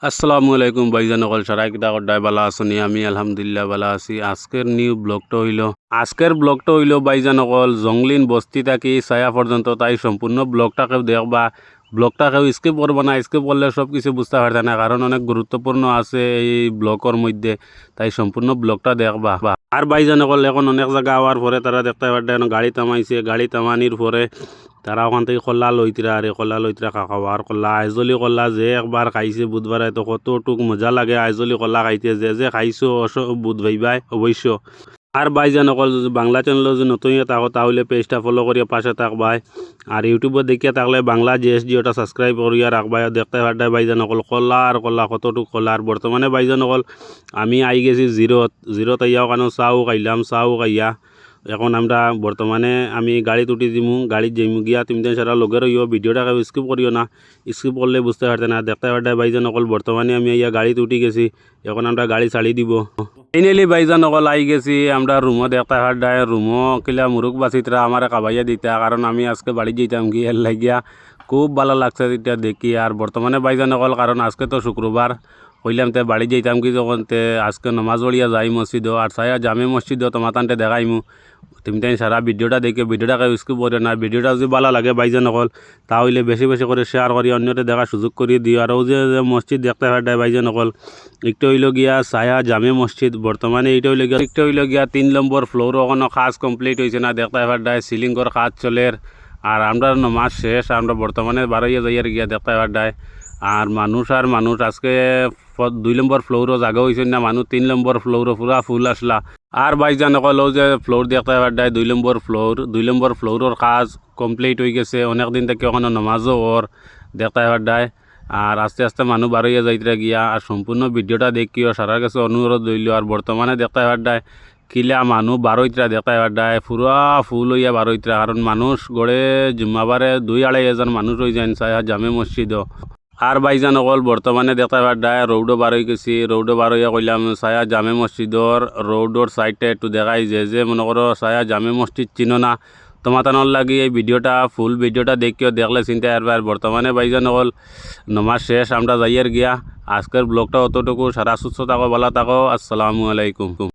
আসসালামু আলাইকুম ভাইজান সকল সারাই কিতা কড্ডায় বালা আসনি আমি আলহামদুলিল্লাহ বালা আছি। আজকের ব্লগটা হইল ভাইজান সকল জংলিন বস্তি থাকি ছায়া পর্যন্ত তাই সম্পূর্ণ ব্লগটাকেও দেখবা। ব্লগটাকেও স্কিপ করবো না, স্কিপ করলে সব কিছু বুঝতে পারতে না, কারণ অনেক গুরুত্বপূর্ণ আছে এই ব্লগের মধ্যে, তাই সম্পূর্ণ ব্লগটা দেখবা। আর ভাইজান সকল এখন অনেক জায়গা হওয়ার পরে তারা দেখতে পারতে গাড়ি থামাইছে, গাড়ি থামানির পরে তারা ওখান থেকে কল্লা লইতরা আর কল্লা লইতরা খাওয়ার কল্লা আইজলি কল্লা যে একবার খাইছে বুধবারে তো কতটুক মজা লাগে আইজলি কল্লা খাইতে, যে খাইছো বুধ ভাইবাই অবশ্য। আর ভাইজান অকল বাংলা চ্যানেল যদি নতুন থাকো তাহলে পেজটা ফলো করিয়া পাশে থাকবাই, আর ইউটিউবে দেখিয়া থাকলে বাংলা জিএসডি ওটা সাবস্ক্রাইব করিয়া রাখবাই। দেখতে পারতাই ভাইজান অকল কল্লা আর কল্লা কতটুক কল্লা। আর বর্তমানে ভাইজান অকল আমি আই গেছি জিরোত আইয়াও কেন চাও খাইলাম, চাও খাইয়া এখন আমরা বর্তমানে আমি গাড়ি উঠি দিমু, গাড়িত যাইমু গিয়া তুমি তো সারা লগের হইও, ভিডিওটাকে স্কিপ করিও না, স্কিপ করলে বুঝতে পারতে না। দেখতে পারতে ভাইজান অকল বর্তমানে আমি ইয়া গাড়িতে উঠি গেছি, এখন আমরা গাড়ি ছাড়ি দিব। ফাইনালি ভাইজান অকল আই গেছি আমরা রুমও। দেখতে পারতায় রুমও কিলা মুরুখ বাসিতরা আমার কাবাইয়া দিতা, কারণ আমি আজকে বাড়ি যেতাম কি এর লাগিয়া খুব ভালো লাগছে এটা দেখি। আর বর্তমানে ভাইজান অকল কারণ আজকে তো শুক্রবার কইলাম তে বাড়ি যাইতাম কি যখন তে আজকে নমাজ পড়িয়া যাই মসজিদও, আর ছায়া জামে মসজিদও তোমার তানতে দেখাইমু। তুমি তাই সারা ভিডিওটা দেখে ভিডিওটাকে স্কিপ করে না, ভিডিওটা যদি ভালো লাগে ভাইজান অকল তাহলে বেশি বেশি করে শেয়ার করি অন্যতে দেখার সুযোগ করে দিও। আর ও যে মসজিদ দেখতে পারতায় ভাইজান অকল একটা হইল গিয়া ছায়া জামে মসজিদ, বর্তমানে এইটা হইল গিয়া 3 নম্বর ফ্লোর, ওখানে কাজ কমপ্লিট হয়েছে না, দেখতে পারতায় সিলিংয়ের কাজ চলের। আর আমরা নমাজ শেষ, আমরা বর্তমানে বারোইয়া যাইয়ার গিয়া দেখতে পারতায়। আর মানুষ আজকে 2 নম্বর ফ্লোরও জায়গা হয়েছে না, মানুষ 3 নম্বর ফ্লোরও পুরা ফুল আসলা। আর ভাইজান কলেও যে ফ্লোর দেখতে পারতায় 2 নম্বর ফ্লোরের কাজ কমপ্লিট হয়ে গেছে অনেকদিন থেকে, ওখানে নমাজও ওর দেখতে পারতায়। আর আস্তে আস্তে মানুষ বারোইয়া যাইতে গিয়া। আর সম্পূর্ণ ভিডিওটা দেখিও সারার কাছে অনুরোধ রইল। আর বর্তমানে দেখতে পারতায় কিলা মানুষ বারোইতরা দেখতে পারতায় পুরা ফুল হইয়া বারোইতরা, কারণ মানুষ গড়ে জুম্মাবারে 2-2.5 মানুষ হয়ে যায় ছায়া জামে মসজিদও। আর ভাইজান অকল বর্তমানে দেখতে পারতায় রৌডও বার হয়ে গেছি, রৌডও বার হইয়া কইলাম ছায়া জামে মসজিদর রৌডর সাইডটা একটু দেখাই, যে মনে করো ছায়া জামে মসজিদ চিনো না তোমার তানোর লাগি এই ভিডিওটা ফুল ভিডিওটা দেখিও, দেখলে চিন্তা আর বর্তমানে ভাইজান অকল নমাজ শেষ আমরা যাইয়ার গিয়া। আজকের ব্লগটা অতটুকু, সারা সুস্থ থাকো ভালো থাকো, আসসালামু আলাইকুম।